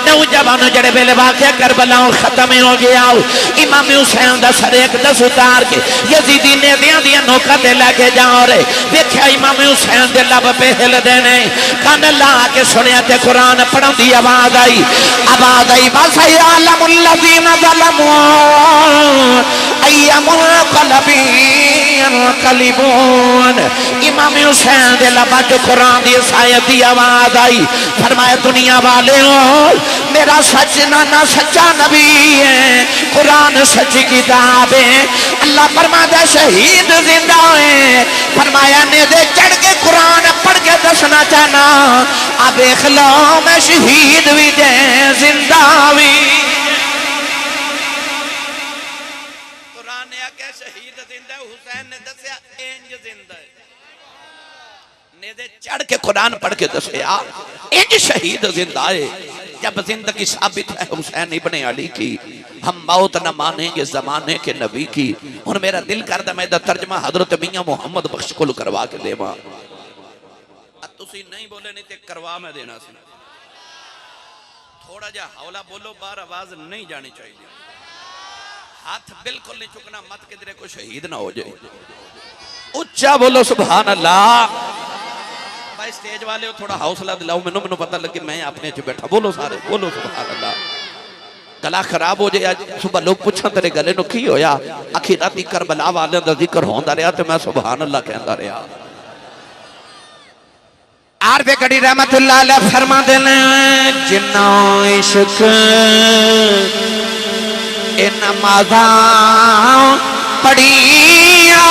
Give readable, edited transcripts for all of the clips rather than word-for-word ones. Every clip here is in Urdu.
نوجوان جڑے ویلے واقعہ کربلا ختم ہو گیا امام حسین دا سر ایک دس اتار کے یزیدی نے دیاں نوکا دے لے کے جاؤ رہے دیکھا امام حسین دے لب پہ ہل دینے کان لا کے سنیا تے قرآن پڑھوں دی آواز آئی وَسَيَعْلَمُ الَّذِينَ ظَلَمُوا أَيَّ مُنقَلَبٍ يَنقَلِبُونَ امام حسین دے لبا جو قرآن دی آیت دی آواز آئی فرمایا دنیا والے ہو میرا سچ نانا سچا نبی ہے قرآن سچی کتاب ہے اللہ فرمایا شہید زندہ ہے فرمایا نے دے چڑھ کے قرآن پڑھ کے دسنا چاہنا اب اخلو میں شہید بھی دے زندہ بھی قرآن نے آکے شہید زندہ ہے حسین نے دسیا انج زندہ ہے نیدے چڑھ کے قرآن پڑھ کے دسیا انج شہید زندہ ہے جب زندگی ثابت ہے حسین ابن علی کی ہم موت نہ مانیں گے زمانے کے نبی کی اور میرا دل کردہ میں دا ترجمہ حضرت میاں محمد بخش کو کروا کے دے ماں تسی نہیں بولے نہیں تے کروا میں دینا سی تھوڑا جا حولہ بولو بار آواز نہیں جانی چاہیے ہاتھ بالکل نہیں چکنا مت کے درے کو شہید نہ ہو جائے اچھا بولو سبحان اللہ بھائی سٹیج والے ہو تھوڑا حوصلہ دلاؤ منو پتہ لگے میں اپنے چھ بیٹھا بولو سارے بولو سبحان اللہ گلا خراب ہو جائے صبح لوگ پوچھاں تیرے گلے نو کی ہویا اخیراتی کربلا والے دا ذکر ہوندہ رہا تے میں سبحان اللہ کہندہ رہا عارف کڑی رحمت اللہ علیہ فرما دینے جنہ عشق نمازاں پڑھیاں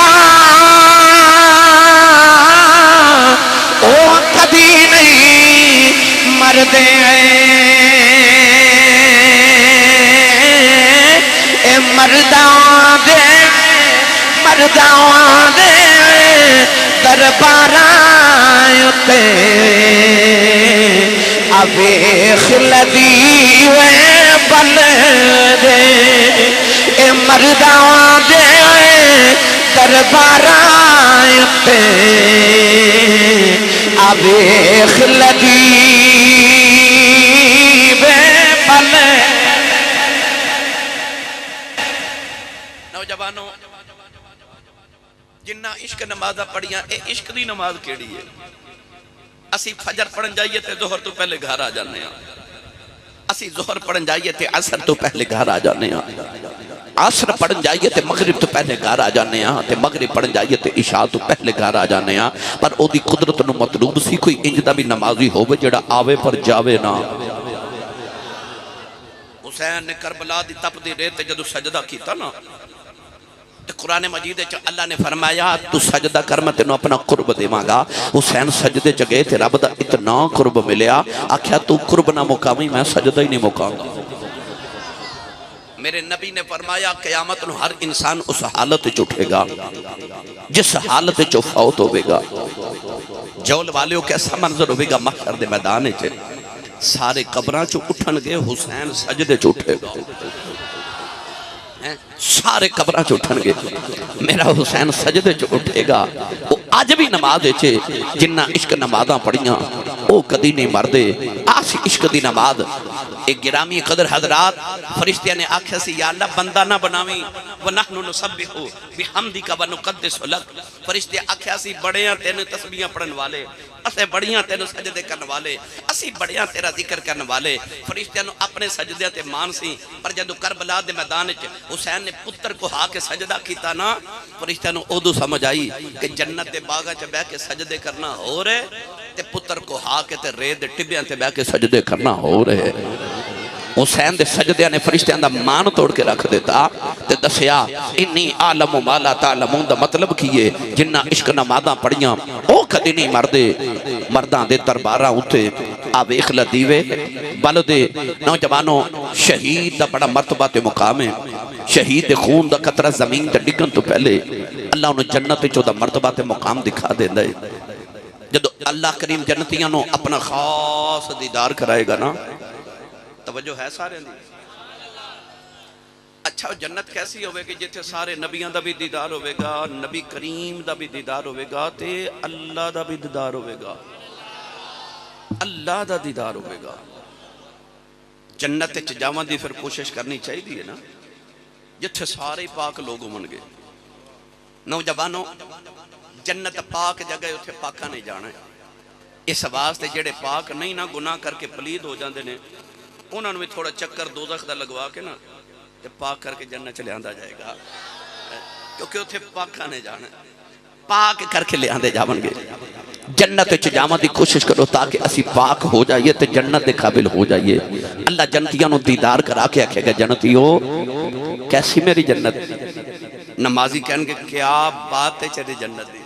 او کبھی نہیں مردے اے مردان دے درباراں تے ابیخ لدی وے بل دے اے مردان دے درباراں تے ابیخ لدی وے بل نوجوانوں جنہ عشق نمازہ پڑھیاں اے عشق دی نماز کیڑی ہے اسی فجر پڑھن جائیے تے ظہر تو پہلے گھر آ جانے ہیں اسی ظہر پڑھن جائیے تے عصر تو پہلے گھر آ جانے ہیں عصر پڑھن جائیے تے مغرب تو پہلے گھر آ جانے ہیں تے مغرب پڑھن جائیے تے عشاء تو پہلے گھر آ جانے ہیں پر او دی قدرت نو مطلوب سی کوئی انجدہ بھی نمازی ہوئے جڑا آوے پر جاوے نا حسین نے کربلا دی تپ دی ریت جدو سجدہ کیتا نا قرآن مجید اللہ نے فرمایا تو سجدہ کر میں تینوں اپنا قرب دے مانگا حسین سجدے چگے تھے رب دا اتنا قرب ملیا آکھیا تو قرب نہ مقامی میں سجدہ ہی نہیں مقام میرے نبی نے فرمایا قیامت نو ہر انسان اس حالت چھوٹے گا جس حالت چھو فوت ہوئے گا جول والیوں کیسا منظر ہوئے گا محشر دے میدانے چھے سارے قبران چھو اٹھن گے حسین سجدے چھوٹے گا سارے قبران چھو اٹھن گے میرا حسین سجدے چھو اٹھے گا وہ آج بھی نماز چھے جنہ عشق نمازاں پڑھیاں وہ کدی نہیں مردے آسی عشق دی نماز ایک گرامی قدر حضرات فرشتیاں نے آکھا سی یا اللہ بندہ نہ بناویں وَنَحْنُ نُصَبِّحُ بِحَمْدِكَ وَنُقَدِّسُ لَكَ فرشتیاں آکھا سی بڑیاں تینے تسبیحاں پڑھن والے اسے بڑیاں تینے سجدے کرن والے اسی بڑیاں تیرا ذکر کرن والے فرشتیاں نو اپنے سجدے تے مان سی پر جدو کربلا دے میدان حسین نے پتر کو ہا کے سجدہ کیتا نا فرشتیاں نو اودو سمجھ آئی کہ جنت دے باغا چ بہ کے سجدے کرنا ہو رہے تے پتر کو ہا کے تے رے دے ٹبیاں تے بہ کے سجدے کرنا ہو رہے حسین دے سجدیاں نے فرشتیاں دا مان توڑ کے رکھ دیتا تے دسیا انی عالم و مالا تعلمون دا مطلب کیے جنہ عشق نمازاں پڑھیاں او کدی نہیں مردے مرداں دے درباراں اٹھے آب اخلا دیوے بلدے نوجوانوں شہید دا بڑا مرتبہ تے مقام ہے شہید خون دا قطرہ زمین تے ڈگن تو پہلے اللہ انہوں جنت چو دا مرتبہ تے مقام دکھا دے دے جدو اللہ کریم جنتیاں نو اپنا خاص دیدار کرائے گا نا توجہ ہے سارے دی اچھا جنت کیسی ہوئے گی جیتے سارے نبیان دا بھی دیدار ہوئے گا نبی کریم دا بھی دیدار ہوئے گا تے اللہ دا بھی دیدار ہوئے گا اللہ دا دیدار ہوئے گا جنت وچ جاواں دی پھر کوشش کرنی چاہیے نا جتھے سارے پاک لوگ ہون گے نوجوانوں جنت پاک جگہ اتھے پاکا نہیں جانا ہے اس واسطے جڑے پاک نہیں نہ گناہ کر کے پلید ہو جاندے نے انہوں نے بھی تھوڑا چکر دوزخ دا لگوا کے نا پاک کر کے جنت چلے آندہ جائے گا کیونکہ اتھے پاکا نہیں جانا ہے پاک کر کے لے آندے جاون گے جنت چجاواں دی کوشش کرو تاکہ اسی پاک ہو جائیے تے جنت دے قابل ہو جائیے اللہ جنتیاں نو دیدار کرا کے آکھے گا جنتیو کیسی میری جنت نمازی کہن گے کیا بات ہے تیری جنت دی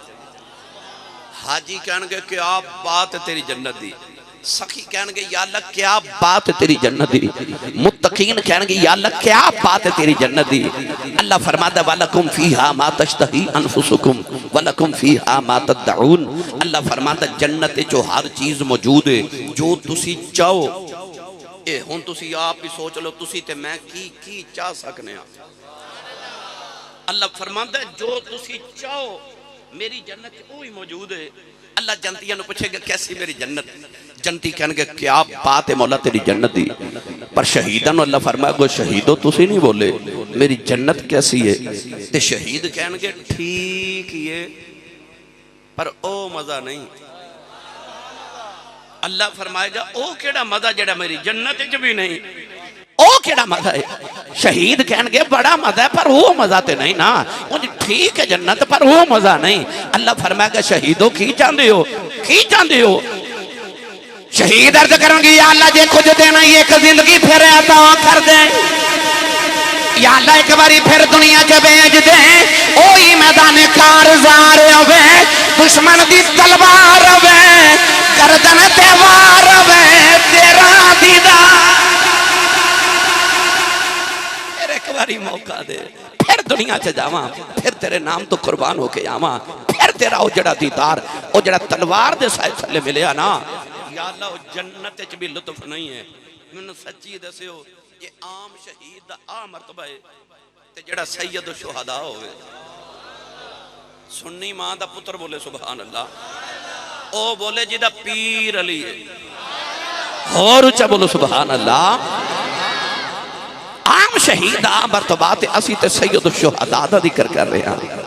حاجی کہن گے کیا بات ہے تیری جنت دی سخی کہن گے یا اللہ کیا بات ہے تیری جنت دی متقین کہن گے یا اللہ کیا بات ہے تیری جنت دی اللہ فرماتا وَلَكُمْ فِيهَا مَا تَشْتَهِي أَنفُسُكُمْ وَلَكُمْ فِيهَا مَا تَدَّعُونَ اللہ فرماتا جنت جو ہر چیز موجود ہے جو تسی چاہو اے ہن تسی آپ بھی سوچ لو تسی تے میں کی چاہ سکنے ہیں اللہ فرماتا ہے جو تسی چاہو میری جنت وہی موجود ہے اللہ جنتیاں نو پوچھے گا کیسی میری جنت جنتی کہنے گے کیا بات ہے مولا تیری جنت دی پر شہیدان اللہ فرمایا گو شہیدو تسی نہیں بولے میری جنت کیسی ہے تے شہید کہنے گے ٹھیک یہ پر او مزہ نہیں اللہ فرمائے گا او کیڑا مزہ جڑا میری جنت جو بھی نہیں او کیڑا مزہ ہے شہید کہن گے بڑا مزہ ہے پر وہ مزہ تے نہیں نا مجھے ٹھیک ہے جنت پر وہ مزہ نہیں اللہ فرمائے گا شہیدوں کی چاندے ہو شہید عرض کروں گی یا اللہ جے کچھ دینا ایک زندگی پھر عطا کر دیں یا اللہ ایک باری پھر دنیا کے بیج دیں اوہی میدان کارزار ہوئے دشمن دی تلوار ہوئے گردن تیوار ہوئے تیرا دیدار ایک باری موقع دے پھر دنیا چ جاواں پھر تیرے نام تو قربان ہو کے آواں پھر تیرا او جڑا دیدار او جڑا تلوار دے سائے تھلے ملیا نا یا اللہ او جنت وچ بھی لطف نہیں ہے میں سچی دسیو یہ عام شہید دا عام مرتبہ ہے تے جڑا سید الشہداء ہوئے سنی ماں دا پتر بولے سبحان اللہ او بولے جی دا پیر علی ہے اور اچھا بولو سبحان اللہ عام شہید عام مرتبات اسی تے سید الشہداء دا ذکر کر رہے ہیں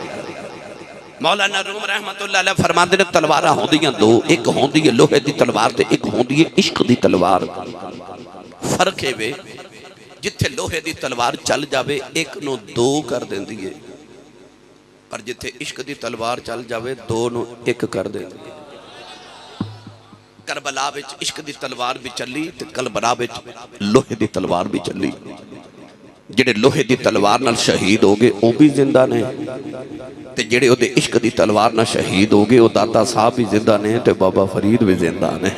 مولانا روم رحمت اللہ علیہ فرماندے نے تلوارہ ہوں دیاں دو ایک ہوں دی لوہے دی تلوار تے ایک ہوں دی عشق دی تلوار فرق ہے وے جتھے لوہے دی تلوار چل جاوے ایک نو دو کر دیں دیئے پر جتھے عشق دی تلوار چل جاوے دو نو ایک کر دیں دیئے کربلا بچ عشق دی تلوار بھی چلی تے کربلا بچ لوہے دی تلوار بھی چلی جڑے لوہے دی تلوار نال شہید ہوگے او بھی زندہ نے تے جڑے او دے عشق دی تلوار نال شہید ہوگے او داتا صاحب بھی زندہ نے تے بابا فرید بھی زندہ نے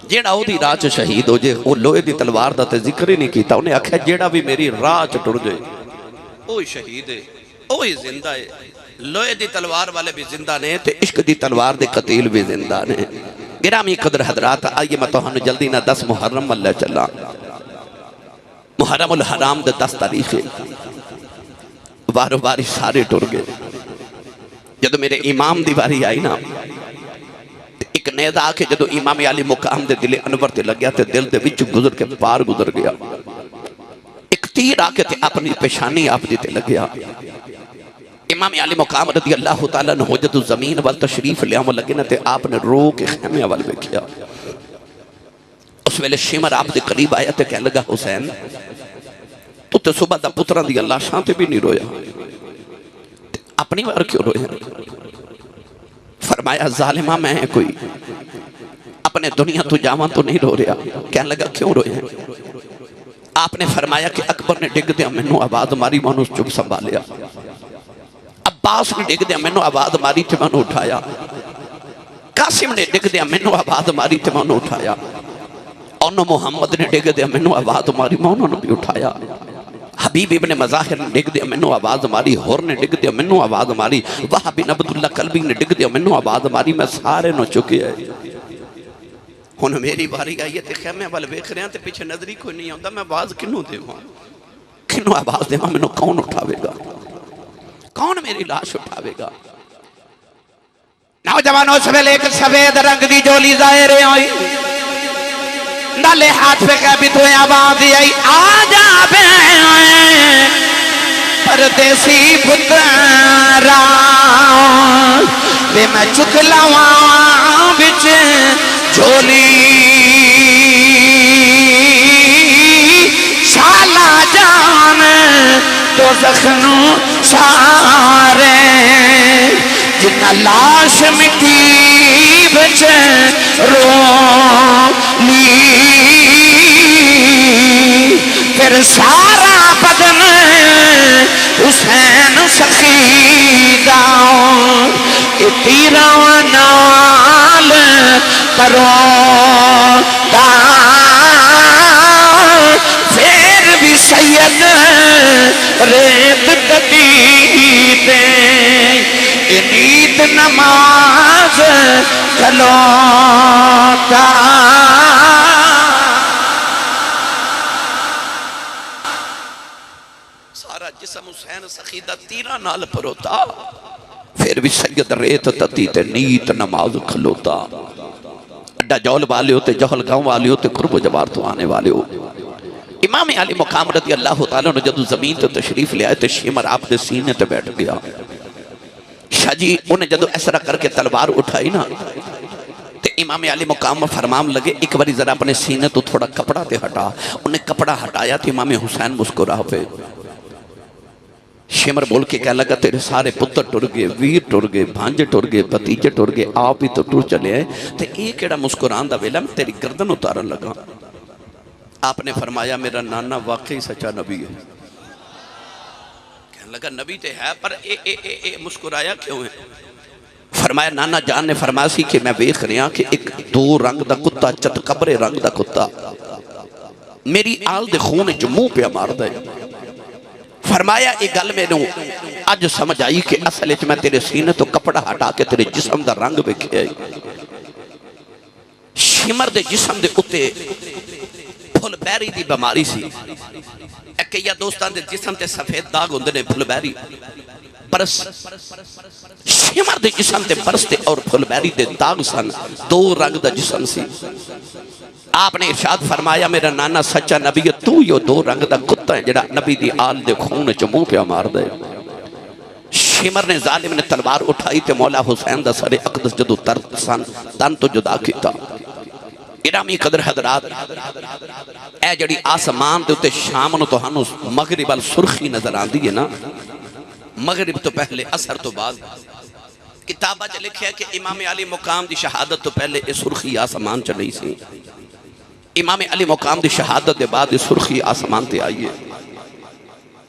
جیڑا او دی راہ چ شہید ہو جے او لوہے دی تلوار دا تے ذکر ہی نہیں کیتا انہیں آکھیا جیڑا بھی میری راہ چ ٹر جائے اوہی شہید ہے اوہی زندہ ہے لوہے دی تلوار والے بھی زندہ نے تے عشق دی تلوار دے قتیل بھی زندہ نے گرامی قدر حضرات آئیے میں تو ہم جلدی نہ 10 محرم اللہ چلا محرم الحرام دے 10 تاریخ وارو باری سارے ٹر گئے جدو میرے امام دی باری آئی نا ایک نیدہ آکے جدو امام علی مقام دے دل انور تے لگیا تے دل دے وچ گزر کے پار گزر گیا ایک تیر آکے تے اپنی پیشانی آپ دیتے لگیا امام علی مقام رضی اللہ تعالیٰ نے جدو زمین وال تشریف لیا وہ لگے نا تے آپ نے رو کے خیمے وال بکھیا اس ویلے شمر آپ دے قریب آیا تے کہنے لگا حسین تو تے صبح دا پتران دی اللہ شانتے بھی نہیں رویا اپنی بار کیوں رویا فرمایا ظالمہ میں ہے کوئی اپنے دنیا تو جاواں تو نہیں رو رہا کہنے لگا کیوں رویا آپ نے فرمایا کہ اکبر نے ڈگ دیا منو آواز ماری مانو چپ سنبھالیا عباس نے ڈگ دیا منو آواز ماری تے مانو اٹھایا قاسم نے ڈگ دیا منو آواز ماری تے مانو اٹھایا اور محمد نے ڈگ دیا منو آواز ماری مانو بھی اٹھایا حبیب ابن مظاہر نے ڈگ دیا منو آواز ماری ہور نے ڈگ دیا منو آواز ماری وہاں بن عبداللہ قلبی نے ڈگ دیا منو آواز ماری میں سارے نو چکے ہیں ہن میری باری آئی ہے تے خیمے والے ویکھ رہے ہیں تے پیچھے نظری کوئی نہیں ہوندا میں آواز کنوں دیواں کنوں آواز دیواں منو کون اٹھاوے گا کون میری لاش اٹھاوے گا نوجوانوں سویل ایک سفید رنگ دی جولی ظاہر ہوئی نالے ہاتھ پہ کہہ بھی تو آواز آئی آ جا بے پردیسی پترا بے میں چک لواں بچ جھولی شالا جان تو زخنوں سارے جنہ لاش مٹی بچ رو لی پھر سارا بدن حسین سخیدہ تیرہ نال کرو دا پھر بھی سید ریت دبیتے نیت نماز کھلوتا سارا جسم حسین سخیدہ تیرہ نال پروتا پھر بھی سید ریت تتی تے نیت نماز کھلوتا اڈا جول والے ہوتے جہل گاؤں والے ہوتے قرب و جوار تو آنے والے ہو امام علی مقام رضی اللہ تعالیٰ نے جدو زمین تے تشریف لے آئے تے شیمر آپ دے سینے تے بیٹھ گیا شاہ جی انہیں جدو ایسرا کر کے تلوار اٹھائی نا تے امام علی مقام فرمام لگے ایک باری ذرا اپنے سینے تو تھوڑا کپڑا تے ہٹا انہیں کپڑا ہٹایا تے امام حسین مسکرا پہ شیمر بول کے کہنے لگا تیرے سارے پتر ٹر گئے ویر ٹر گئے بھانجے ٹر گئے بتیجے ٹر گئے آپ ہی تو ٹر چلے ہیں تے ایک ایڑا مسکران دا ویلا میں تیری گردن اتارن لگا آپ نے فرمایا میرا نانا واقعی سچا نبی ہے کہنے لگا نبی تے ہے پر مسکرایا کیوں ہے فرمایا نانا جان نے فرمایا سی کہ میں ویکھ رہا کہ ایک دو رنگ دا کتا چت قبرے رنگ دا کتا میری آل دے خون جموں پہ مار دے فرمایا ایک گل میں نو آج سمجھ آئی کہ اصل میں تیرے سینے تو کپڑا ہٹا کے تیرے جسم دا رنگ بکھے آئی شمر دے جسم دے اتے پھل بیری دی بیماری سی ایک یا دوستان دے جسم تے سفید داغ ہوندے نے پھل بیری برس شمر دے جسم تے برستے اور پھل بیری دے داغ سن دو رنگ دا جسم سی آپ نے ارشاد فرمایا میرا نانا سچا نبی ہے تو یہ دو رنگ دا کتا ہے جڑا نبی دی آل دے خون چموں پہ مار دے شمر نے ظالم نے تلوار اٹھائی تے مولا حسین دا سر اقدس جدو تن تو جدا کیتا ارامی قدر حضرات اے جڑی آسمان دے اتے شام نو تو ہنو مغرب السرخی نظر آن دی ہے نا مغرب تو پہلے اثر تو بعد کتابہ چا لکھے ہے کہ امام علی مقام دی شہادت تو پہلے اس سرخی آسمان چلی سی امام علی مقام دی شہادت دے بعد اس سرخی آسمان تے آئیے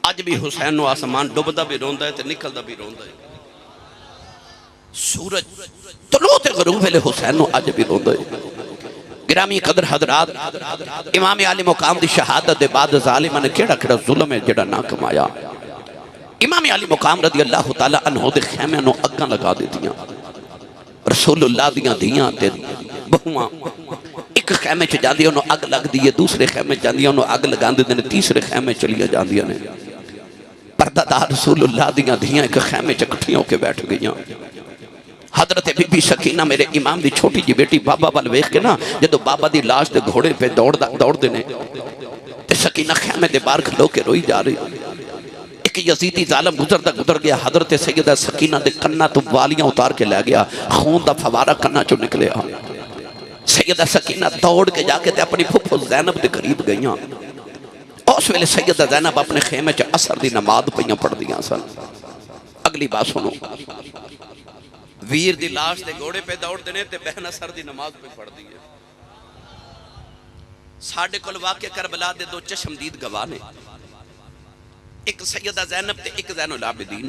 آج بھی حسین نو آسمان ڈوبدہ بھی روندہ ہے تے نکلدہ بھی روندہ ہے سورج طلوع تے غروب ہے حسین نو آج بھی روندہ ہے گرامی قدر حضرات امام علی مقام دی شہادت دے بعد ظالمہ نے کیڑا کیڑا ظلم ہے جڑا نہ کمایا امام علی مقام رضی اللہ تعالیٰ عنہ دے خیمے نو اگاں لگا دیتیاں رسول اللہ دیاں دیاں تے بہواں ایک خیمے چ جاندی انہوں اگ لگ دیئے دوسرے خیمے جاندی انہوں اگ لگان دینے تیسرے خیمے چلیا جاندی نے پردہ دار رسول اللہ دیاں دیاں ایک خیمے چ کٹھیوں کے بیٹھ گئیاں حضرت بی بی سکینہ میرے امام دی چھوٹی جی بیٹی بابا وال ویکھ کے نا جدو بابا دی لاش دے گھوڑے پہ دوڑ دینے تے سکینہ خیمے دے بار کھلو کے روئی جا رہی ایک یزیدی ظالم گزر گیا حضرت سیدہ سکینہ دے کنہ تو والیاں اتار کے لے گیا خون دا فوارہ کنہ چو نکلے سیدہ سکینہ دوڑ کے جا کے تے اپنی پھپھو زینب دے قریب گئیاں اس ویلے سیدہ زینب اپنے خیمے چا اثر دی نماز پہیاں پڑھ دیاں سن اگلی بات سنو ویر دی لاش دے گھوڑے پہ دوڑ دینے تے بہن اثر دی نماز پہ پڑھ دیئے ساڑھے کل واقع کربلا دے دو چشمدید گوانے ایک سیدہ زینب تے ایک زین العابدین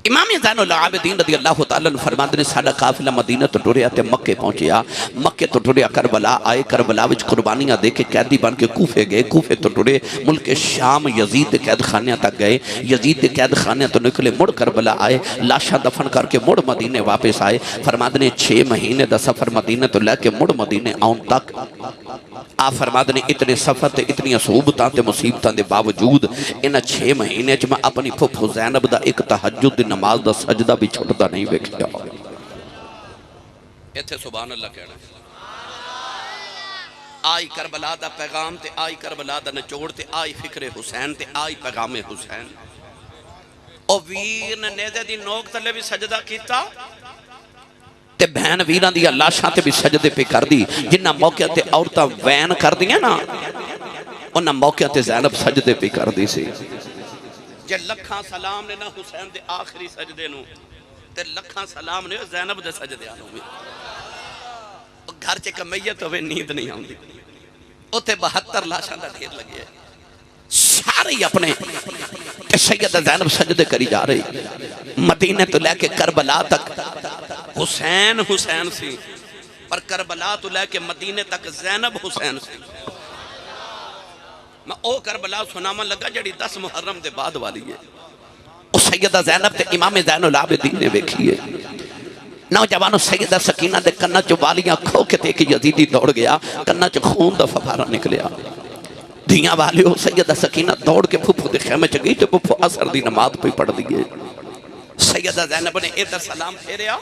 امام زین العابدین رضی اللہ تعالیٰ نے فرماتے نے ساڑھا قافلہ مدینہ تو ٹوریا تے مکے پہنچیا مکے تو ٹوریا کربلا آئے کربلا وچ قربانیاں دے کے قیدی بن کے کوفے گئے کوفے تو ٹورے ملک شام یزید قید خانیاں تک گئے یزید قید خانیاں تو نکلے مڑ کربلا آئے لاشاں دفن کر کے مڑ مدینے واپس آئے فرماتے نے 6 مہینے دا سفر مدینہ تو لے کے مڑ مدینے آن تک آپ فرماتے نے اتنے سفر تے اتنی صعوبتاں تے مصیبتاں دے باوجود انہاں 6 مہینے چ میں اپنی پھپھو زینب دا ایک تہجد دی نماز دا سجدہ بھی چھوٹتا نہیں ویکھیا ایتھے سبحان اللہ کہنا آئی کربلا دا پیغام تے آئی کربلا دا نچوڑ تے آئی فکر حسین تے آئی پیغام حسین او ویر نے نیزے دی نوک تلے بھی سجدہ کیتا تے بہن ویران دی لاشاں تے بھی سجدے پہ کر دی جنہ موقع تے عورتاں وین کر دیا نا انہاں موقع تے زینب سجدے پہ کر دی سی جے لکھاں سلام نے نا حسین دے آخری سجدے نو تے لکھاں سلام نے زینب دے سجدے آنو بھی گھر چے کمیت ہوئے نیند نہیں آؤں دی اتے 72 لاشاں دا ڈھیر لگے سارے اپنے سیدہ زینب سجدے کری جا رہی مدینہ تو لے کے کربلا تک حسین حسین سی پر کربلا تو لے کے مدینہ تک زینب حسین سی میں او کربلا سناما لگا جڑی 10 محرم دے بعد والی ہے او سیدہ زینب تے امام زین العابدین نے بیکھی ہے نوجوانوں سیدہ سکینہ دے کنہ چو والیاں کھو کے تے کہ یزیدی دوڑ گیا کنہ چو خون دا ففارہ نکلیا دھیاں والیوں سیدہ سکینہ دوڑ کے پھوپھو دے خیمے چگئی تو پھوپھو اثر دی نماز پہ پڑھ دیئے سیدہ زینب نے ادھر سلام پھیریا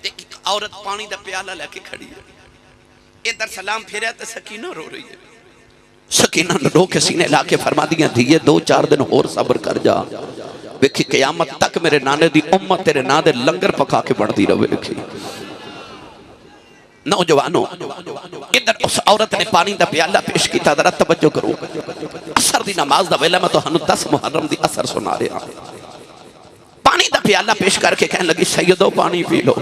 ایک عورت پانی دا پیالہ لے کے کھڑی ہے ادھر سلام پھیریا تو سکینہ رو رہی ہے سکینہ نے رو کے سینے لا کے فرما دیا دیئے 2-4 دن اور صبر کر جا ویکھی قیامت تک میرے نانے دی امت تیرے نا دے لنگر پکا کے بڑھ دی رہے ویکھی نوجوانوں ادھر اس عورت نے پانی دا پیالہ پیش کی تا ذرا توجہ کرو اثر دی نماز دا ویلہ میں تو ہنو 10 محرم دی اثر سنا رہے ہیں پانی دا پیالہ پیش کر کے کہنے لگی سیدو پانی پی لو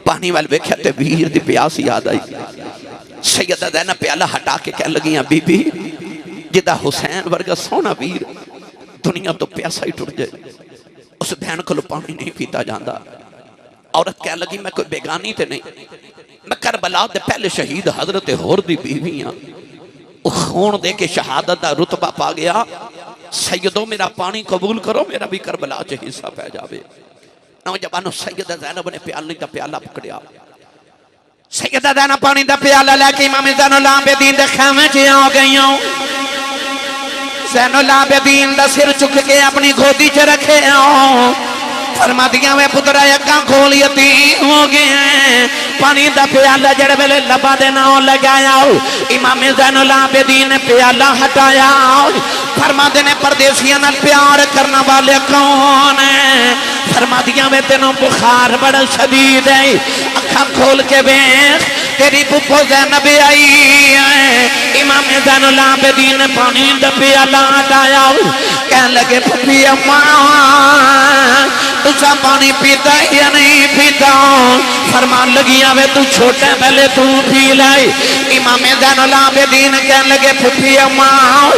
پانی وال ویکھیا تے ویر دی پیاس یاد آئی سیدہ زینب پیالہ ہٹا کے کہنے لگی بی بی جدہ حسین ورگا سونا ویر دنیا تو پیاسا ہی ٹوٹ جائے اس بہن کو لو پانی نہیں پیتا جاندہ عورت کہنے لگی میں کوئی بیگانی تے نہیں میں کربلا دے پہلے شہید حضرت ہور دی بیویاں خون دے کے شہادت دا رتبہ پا گیا سیدوں میرا پانی قبول کرو میرا بھی کربلا چے حصہ پہ جاوے نوجوانوں سیدہ زینب نے پیالہ دا پیالہ پکڑیا سیدہ زینب پانی دا پیالہ لے کے امام زین العابدین دے خیمے چے آ گئی ہوں زین العابدین دا سر چک کے اپنی گودی چے رکھے ہوں فرما دیا میں پترہ یکاں کھول یتیم ہو گئے ہیں پانی دا پیالہ جڑ ویلے لبا دینا ہو لگایا ہو امام زین العابدین نے پیالہ ہٹایا ہو فرما دینے پردیسیاں نال پیار کرنا والے کون ہیں فرما دیا میں تینوں بخار بڑا شدید ہے اکھاں کھول کے بیخ تیری پپو زینب آئی ہے امام زین العابدین نے پانی دا پیالہ ہٹایا ہو کہنے لگے پپی اماں تُسا پانی پیتا یا نہیں پیتا فرمان لگی آوے تو چھوٹے پہلے تو پی لائے امام زین العابدین کہنے لگے پھپی اماں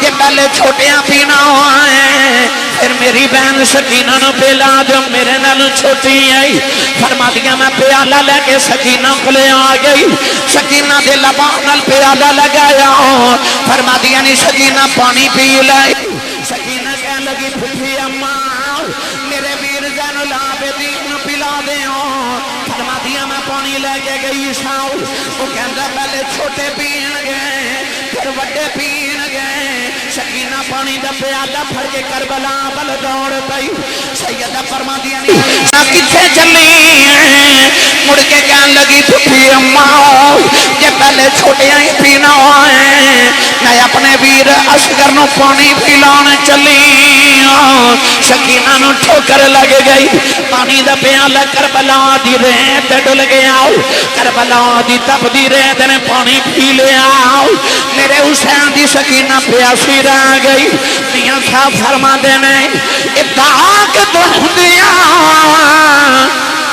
یہ پہلے چھوٹیاں پینا ہوئے پھر میری بہن سکینہ نو پیلا جو میرے نال چھوٹی آئی فرما دیا میں پیالہ لے کے سکینہ کھلے آ گئی سکینہ دے لبانال پیالہ لگایا فرما دیا نہیں سکینہ پانی پی لائے سکینہ کہنے لگی پھپی اماں میرے ویر زین العابدین پلا دے فرما دیا میں پانی لے کے گئی شاؤ وہ کہندہ پہلے چھوٹے پین گئے پھر وڈے پین گئے سکینہ پانی دا پیالہ پھڑ کے کربلا بل دوڑ گئی سیدہ فرما دیا نہیں کتھے چلی مڑ کے کہنے لگی پھپی اماں یہ پہلے چھوٹے ہی پینا ہوئے میں اپنے ویر اشکر نو پانی پلانے چلی سکینہ نو ٹھوکر لگ گئی پانی دا پیالہ کربلا دی ریت ڈل گیا کربلا دی تب دی ریت نے پانی پی لیا میرے حسین دی سکینہ پیاسی رہ گئی میاں صاحب فرما دینے اتاق دیا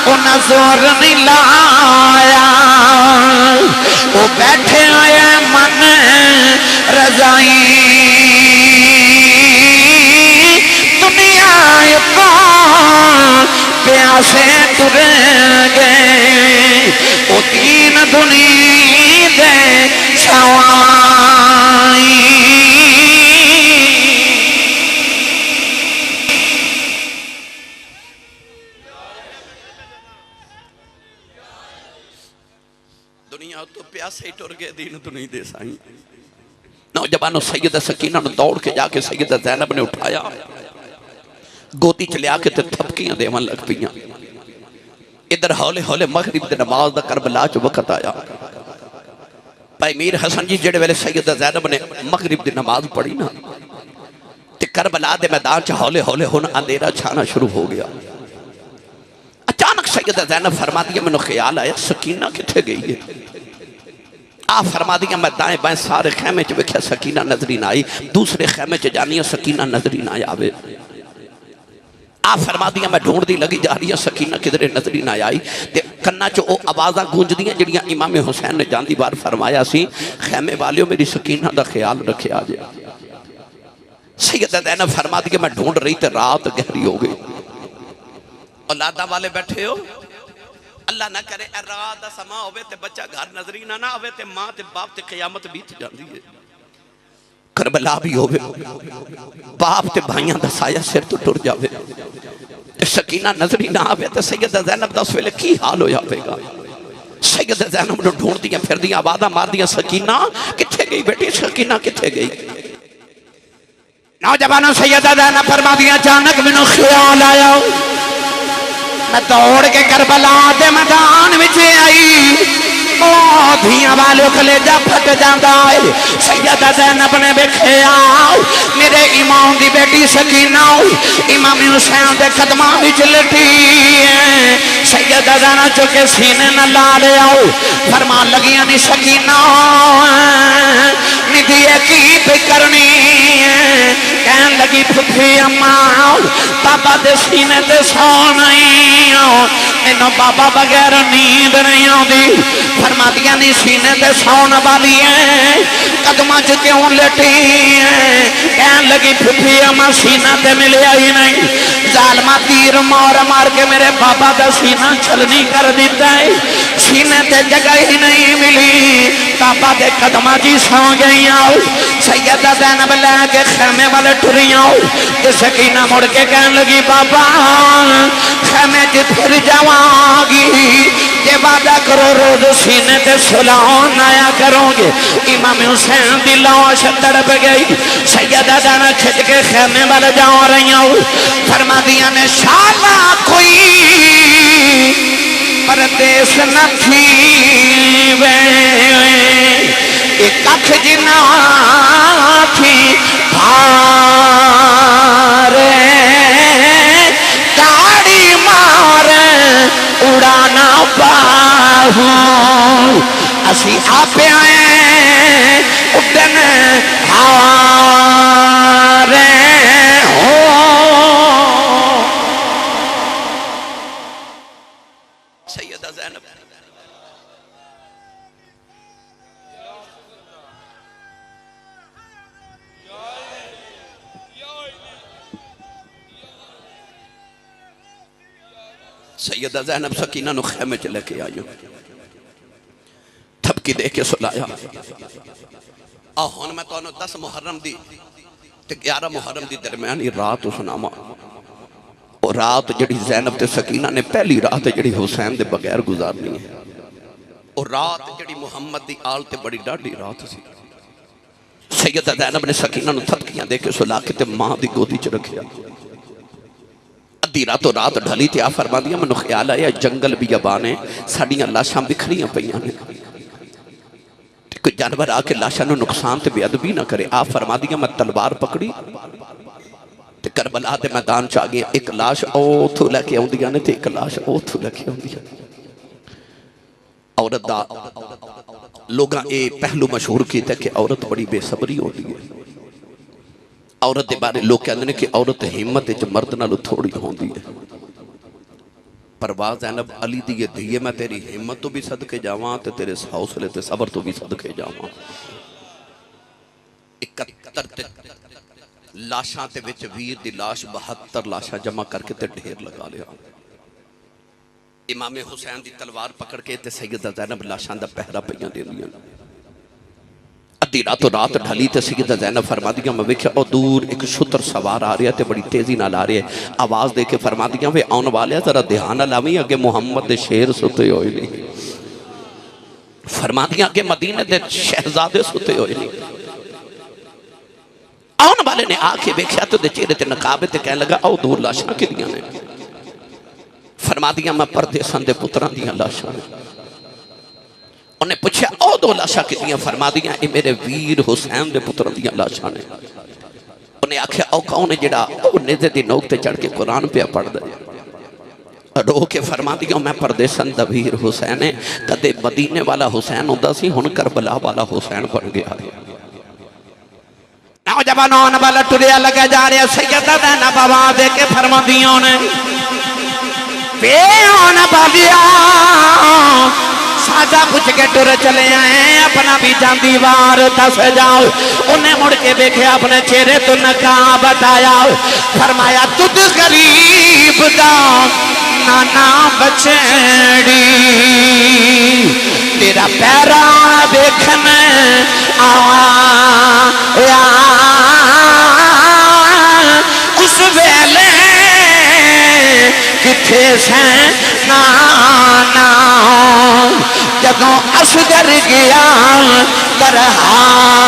انہاں زور نہیں لایا وہ بیٹھے آئے من رضائی پیاسے ٹرے گئے وہ 3 دنی دے شوائی دنیا تو پیاسے ٹر گئے دین دنی دے سائیں نوجوانوں سیدہ سکینہ نے دوڑ کے جا کے سیدہ زینب نے اٹھایا گوتی چلے آکے تے تھپکیاں دیوان لگ پیاں ادھر ہولے ہولے مغرب دے نماز دا کربلا چ وقت آیا بھائی میر حسن جی جڑے ویلے سیدہ زینب نے مغرب دی نماز پڑھی نا تے کربلا دے میدان چ ہولے ہولے ہن اندھیرا چھانا شروع ہو گیا. اچانک سیدہ زینب فرما دیا مینوں خیال آیا سکینہ کتھے گئی ہے. آپ فرما دیا میں دائیں بائیں سارے خیمے چ ویکھیا سکینہ نظری نہ آئی. دوسرے خیمے چ جانی سکینہ نظری نہ آوے. آپ فرما دیا میں ڈھونڈ دی لگی جا رہی ہے سکینہ کدھر نظری نہ آئی. تے کنا چ او آوازاں گونج دیاں جڑیاں امام حسین نے جاندی بار فرمایا سی خیمے والیو میری سکینہ دا خیال رکھیا جے. سیدہ زینب فرما دیا میں ڈھونڈ رہی تے رات گہری ہو گئی. اولادہ والے بیٹھے ہو اللہ نہ کرے رات دا سما ہوئے تے بچہ گھر نظری نہ ہوئے تے ماں تے باپ تے قیامت بیت جاندی ہے. کربلا بھی ہوئے باپ تے بھائیاں دا سایہ سر تو ٹر جاوے تے سکینہ نظری نہ آوے تے سیدہ زینب دا اس ویلے کی حال ہو جاوے گا. سیدہ زینب نے ڈھونڈ دیا پھر دیا آبادہ مار دیا سکینہ کتھے گئی بیٹی سکینہ کتھے گئی. نوجوانوں سیدہ زینب فرما دیا اچانک منو خیال آیا میں دوڑ کے کربلا دے میدان وچ آئی. دھیاں والے کلیجہ پھٹ جاندہ ہے. سیدہ زینب نے بکھیا میرے امام دی بیٹی سکینہ امام حسین دے قدمہ وچ لٹی ہے. سیدہ زینب چکے سینے نہ لا لے آؤ فرمان لگیاں نی سکینہ ندیے کی بکرنی کہن لگی پھپھی اماں بابا دے سینے دے سو نہیں انہوں بابا بغیر نیند نہیں ہوں دی. فرما دیا نہیں سینے دے سون والی ہیں قدمہ جو کیوں لٹی ہیں کہن لگی پھپھی اماں سینہ تے ملے آئی نہیں. ظالمہ تیر مار مار کے میرے بابا دا سینہ چھلنی کر دیتا ہے. سینے تے جگہ ہی نہیں ملی بابا دے قدمہ جی سو گئی آؤ. سیدہ زینب لے کے خیمے والے ٹری آؤ. سکینہ مڑ کے کہن لگی بابا خیمے جی پھر جاواں گی یہ وعدہ کرو روز سینے تے سلام آیا کروں گے. امام حسین دی لاش تڑپ گئی. سیدہ زینب کھچ کے خیمے والے جاؤ رہی ہوں. فرما دیا نے شالا کوئی پردیس نہ تھی وے ایک اکھ جنا تھی بھارے گاڑی مارے اڑانا باہوں اسی آپ آئے اڑن ہارے ہو. سیدہ زینب سیدہ زینب سکینہ نو خیمے چ لے کے آئیو تھپکی دے کے سلایا. ہن میں تانوں 10 محرم دی تے 11 محرم دی درمیانی رات سناواں. اور رات جڑی زینب تے سکینہ نے پہلی رات جڑی حسین دے بغیر گزارنی ہے. اور رات جڑی محمد دی آل تے بڑی ڈاڈی رات سی. سیدہ زینب نے سکینہ نو تھپکیاں دے کے سلا کے تے ماں دی گودی چ رکھیا. ادھی راتوں رات ڈھلی تے آ فرما دیا منو خیال آیا جنگل بھی ابانے ساڑیاں لاشاں بکھریاں پئیاں نے کوئی جانور آ کے لاشاں نو نقصان تے بے ادبی نہ کرے. آپ فرما دیا میں تلوار پکڑی تے کربلا دے میدان چ آ گیا. ایک لاش اوتھوں لے کے آوندیاں نے تے ایک لاش اوتھوں لے کے آوندیاں. عورت دا لوگاں اے پہلو مشہور کیتا کہ عورت بڑی بے صبری ہوندی ہے. عورت دے بارے لوگ کہندے نے کہ عورت ہمت وچ مرد نالوں تھوڑی ہوندی ہے. پر واہ زینب علی دی دھیے میں تیری ہمت تو بھی صدقے جاواں تے تیرے حوصلے تے صبر تو بھی صدقے جاواں. 71 لاشاں تے وچ ویر دی لاش 72 لاشاں جمع کر کے تے ڈھیر لگا لیا. امام حسین دی تلوار پکڑ کے تے سیدہ زینب لاشاں دا پہرا پئیاں دیندیاں. ادھی راتوں رات ڈھلی تے سیدہ زینب فرما دیا میں ویکھیا او دور ایک شتر سوار آ رہا تے بڑی تیزی نال آ رہا ہے. آواز دے کے فرما دیا وے آن والے ذرا دھیان لاویں اگے محمد دے شیر ستے ہوئے نہیں. فرما دیا کہ مدینے دے شہزادے ستے ہوئے نہیں. آن والے نے آ کے ویکھیا تے دے چہرے تے نقاب تے کہنے لگا او دور لاشاں کدیاں نے. فرما دیا میں پردیساں دے پتراں دیاں لاشاں نے. انہیں پوچھا او دو لاشاں کتنیاں؟ فرما دیاں اے میرے ویر حسین دے پتر دیاں لاشاں نے۔ انہیں آکھیا او کون ہے جڑا او نیزے دی نوک تے چڑھ کے قرآن پہ پڑھ دے؟ رو کے فرما دیا میں پردیسن دا ویر حسین ہے، کدے مدینے والا حسین ہوندہ سی، ہن کربلا والا حسین بن گیا ہے۔ نوجوانوں والا ٹریا لگا جا رہے سیدہ زینب آواز دے کے فرما دیوں نے پیون بالیا سادہ پوچھ کے ٹر چلے آئے اپنا بھی جان دیوار دس جاؤ۔ انہیں مڑ کے دیکھے اپنے چہرے تو نقاب بتایا، فرمایا تجھ غریب دا نانا بچڑی تیرا پیرا دیکھنے آیا اس ویلے کتھے سے نانا جدوں اصغر گیا برہایا۔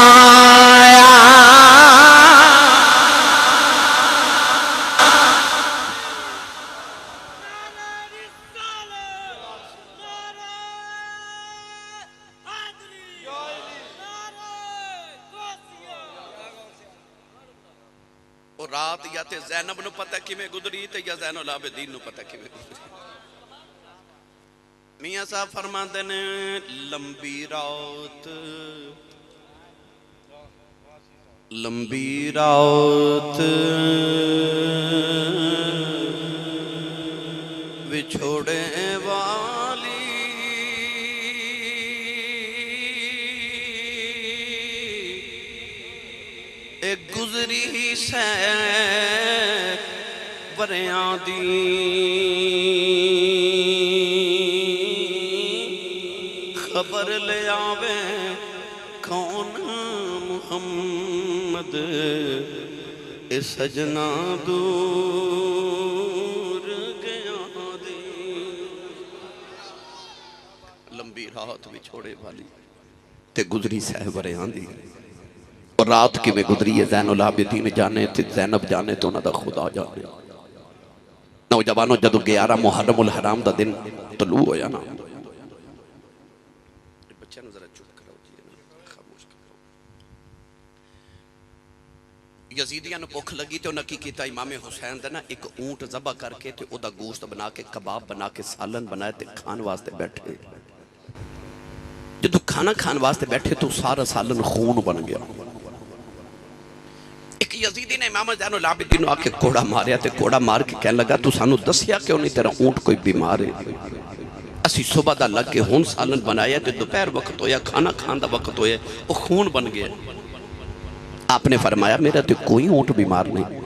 رات یا تے زینب نو پتہ کیویں گزری تے یا زین العابدین نو پتہ کیویں گزری۔ میاں صاحب فرماندے نے لمبی رات لمبی رات وچھوڑے والی ایک گزری سے وریاں دی خبر لے آوے کون محمد اے سجنا دور گیا دی۔ لمبی رات بھی چھوڑے والی تے گزری سے وریاں دی، اور رات کی میں گزری ہے زین العابدین جانے تھے، زینب جانے تو انہاں دا خدا جانے۔ نوجوانوں جدو 11 محرم الحرام دا دن طلوع ہویا نا، بچے نو ذرا چپ کرو جی، خاموش کرو۔ یزیدیاں نو بھوک لگی تے انہاں کی کیتا امام حسین دا نا ایک اونٹ ذبح کر کے تے او دا گوشت بنا کے کباب بنا کے سالن بنائے تے کھان واسطے بیٹھے۔ جدو کھانا کھان واسطے بیٹھے تو سارا سالن خون بن گیا۔ ایک یزیدی نے امام زین العابدین آ کے کوڑا ماریا تے کوڑا مار کے کہنے لگا تو سانو دسیا کیوں نہیں تیرا اونٹ کوئی بیمار ہے؟ اسی صبح دا لگ کے ہون سالن بنایا تے دوپہر وقت ہویا کھانا کھان دا وقت ہویا وہ خون بن گیا۔ آپ نے فرمایا میرا تے کوئی اونٹ بیمار نہیں۔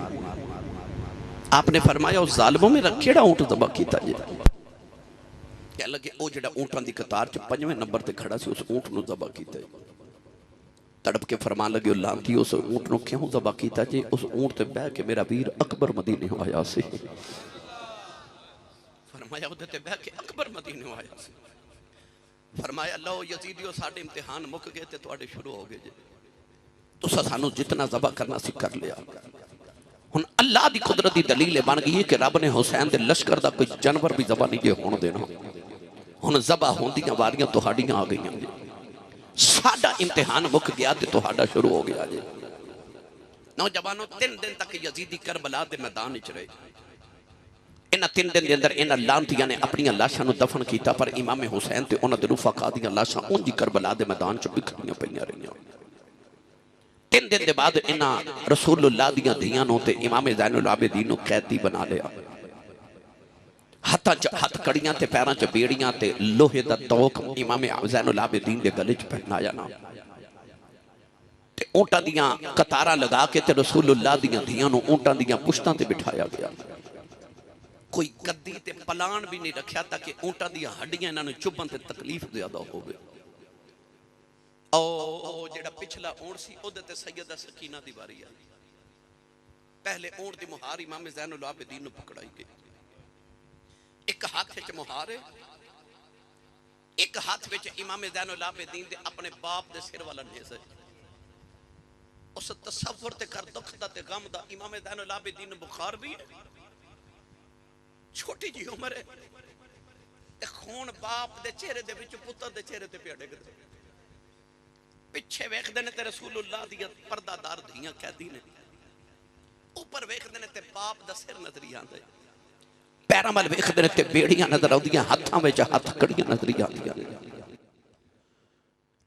آپ نے فرمایا اس ظالموں میں کیڑا اونٹ ذبح کیتا جائے؟ کہنے لگے او جڑا اونٹاں دی قطار چ 5ویں نمبر تے کھڑا سی اس اونٹ نو ذبح کیتا ہے۔ تڑپ کے فرمان لگے لانتی اس اونٹ نو کیوں ذبح کیتا جی؟ اس اونٹ تے بہ کے میرا ویر اکبر مدینے آیا سی۔ فرمایا وہ تے بہ کے اکبر مدینے آیا سی۔ فرمایا لو یزیدیو ساڑھے امتحان مک گئے تے تواڈے شروع ہو گئے جی، تو سانو جتنا ذبح کرنا سی کر لیا۔ ہن اللہ دی قدرت دی دلیل بن گئی ہے کہ رب نے حسین دے لشکر دا کوئی جانور بھی ذبح نہیں ہون دینا۔ ہن ذبح ہوندیاں واریاں تہاڈیاں آ گئیاں جی، ساڈا امتحان مک گیا تے تہاڈا شروع ہو گیا جی۔ نوجوانوں 3 دن تک یزیدی کربلا دے میدان وچ رہے۔ انہاں 3 دن دے اندر انہاں لانتیاں نے اپنی لاشاں نو دفن کیتا، پر امام حسین تے انہاں دے رفقا دیاں لاشاں اونجی کربلا دے میدان چ بکھریاں پئیاں رہیاں۔ 3 دن دے بعد انہاں رسول اللہ دیاں دھیاں نو تے امام زین العابدین نو قیدی بنا لیا۔ ہتھ کڑیاں تے پیراں چ بیڑیاں تے لوہے دا توق امام زین العابدین دے گلے چ پہنایا نا، تے اونٹاں دیاں قطاراں لگا کے تے رسول اللہ دیاں دھیاں نو اونٹاں دیاں پشتاں تے بٹھایا گیا۔ کوئی گدی تے پلان بھی نہیں رکھیا تاکہ اونٹاں دیاں ہڈیاں انہاں نو چبھن تے تکلیف زیادہ ہوگی۔ او جڑا پچھلا اونٹ سی او دے تے سیدہ سکینہ دی واری آئی۔ پہلے اونٹ دی مہار امام زین العابدین نو پکڑائی گئی۔ ایک ہاتھ وچ مہار ہے، ایک ہاتھ وچ امام زین العابدین دے اپنے باپ دے سر والا نیز ہے۔ اس تصور تے کر دکھ دا تے غم دا، امام زین العابدین بخار بھی ہے، چھوٹی جی عمر ہے، تے خون باپ دے چہرے دے وچ پتر دے چہرے تے پیا ڈگدا پیچھے ویکھدے نے تے رسول اللہ دی پردہ دار دھیاں قیدی نے اوپر ویکھدے نے تے باپ دا سر نظر آندا پیراں ول ویکھدے نے تے بیڑیاں نظر آندیاں ہتھاں وچ ہتھ کڑیاں نظر آندیاں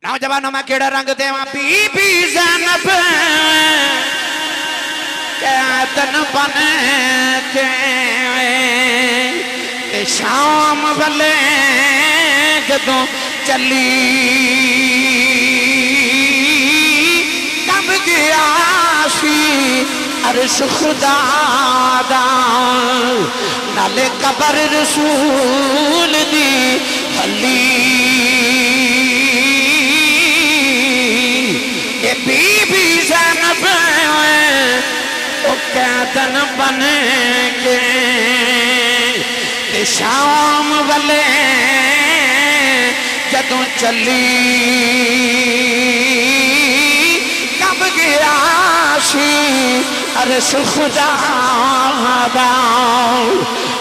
نوجوانوں میں کیڑا رنگ دیواں بی بی زینب قیدن بن کے تے شام والے جدوں چلی کب گیا سی عرش خدا دا نالے قبر رسول دی حلی یہ بی بی زینب او قیدن بن کے تے شام والے جدوں چلی کب گیا سی عرش خدا دا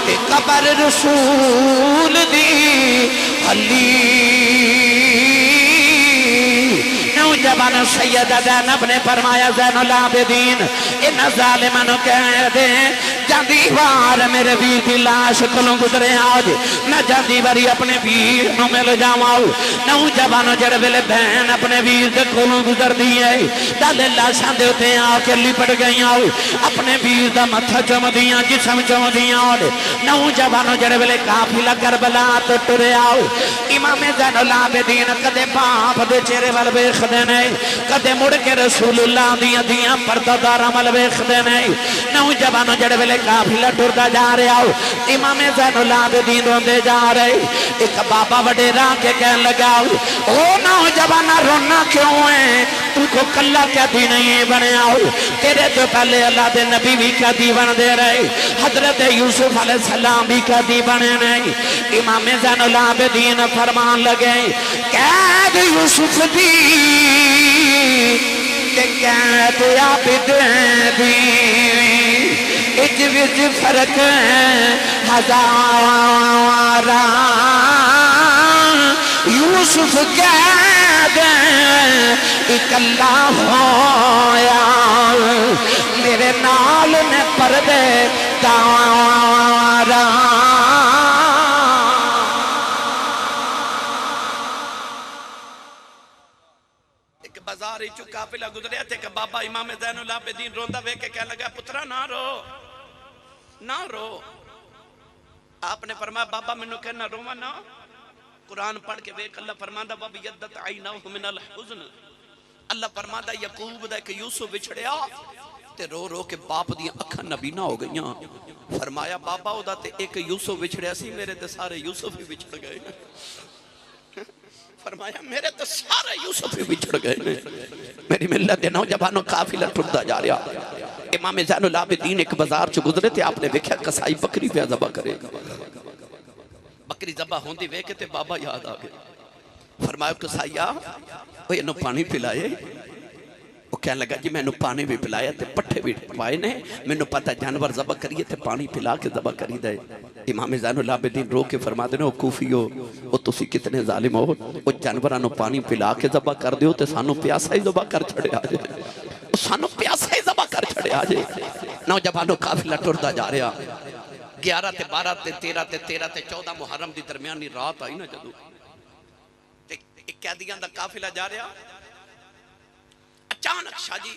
تے قبر رسول دی حلی نوجوان سید زینب نے فرمایا زین العابدین ان ظالمانو کہہ دے جاندی وار میرے ویر دی لاش کلوں گزرے آج میں جاندی واری اپنے ویر نو مل جاواں نوجوانو جڑ ویلے بہن اپنے ویر دے کلوں گزر دی ہے ڈالے لاشاں دے اوتے آ کے لپٹ گئیاں اپنے ویر دا متھا چومدیاں جسم چومدیاں نوجوانو جڑ ویلے قافلہ کربلا تو ٹرے آؤ امام زین العابدین کدے باپ دے چہرے ول ویکھدے نے کدے مڑ کے رسول اللہ دیاں پردہ داراں ول ویکھدے نے نوجوانو جڑ ویلے قافلہ ٹردا جا رہا امام زین العابدین روندے جا رہے ایک بابا وڈے راہ کے کہن لگا او نوجوانا رونا کیوں ہے تو کو کلا قیدی نہیں بنیا تیرے تو پہلے اللہ دے نبی بھی قیدی بن دے رہے حضرت یوسف علیہ السلام بھی قیدی بنے نہیں امام زین العابدین فرمان لگے قید یوسف دی کہ قید عابد دی اج وچ فرق ہزار یوسف قید اکلا ہویا میرے نال نے پردے دار ایک بازار ہی چکا پلا گزریا تھے کہ بابا امام زین العابدین روندا وے کے کہنے لگا پترا نہ رو آپ نے فرمایا بابا منو کہنا روما نہ قرآن پڑھ کے ویک اللہ فرماندہ بابا یدت عیناہ من الحزن اللہ فرماندہ یعقوب دا کہ یوسف بچھڑیا تے رو رو کے باپ دی اکھاں نبینا ہو گئیاں فرمایا بابا او دا تے ایک یوسف بچھڑیا سی میرے تے سارے یوسف ہی بچھڑ گئے فرمایا میرے تے سارے یوسف ہی بچھڑ گئے میری ملت دے نوجوانوں قافلہ ٹردا جا رہا امام زین العابدین ایک بازار چ گزرے تے آپ نے دیکھا کسائی بکری پہ ذبح کرے بکری ذبح ہوندی ویکھے تے بابا یاد آ گئے فرمایا کسائیا او اینو پانی پلائے وہ کہنے لگا جی میں نے پانی بھی پلایا تے پٹھے بھی پائے نے میں نے پتا جانور ذبح کریے تے پانی پلا کے ذبح کری دے امام زین العابدین رو کے فرما دینے او کوفیو او تسی کتنے ظالم ہو او جانورانو پانی پلا کے ذبح کر دیو تے سانو پیاسا ہی ذبح کر چھڑے آجے سانو پیاسا ہی ذبح کر چھڑے آجے نوجوانو قافلہ ٹردا جا رہا 11 تے 12 تے 13 تے 13 تے 14 محرم دی درمیانی رات آئی نا جدو ایک قیدیاں دا قافلہ جا رہا اچانک شاہ جی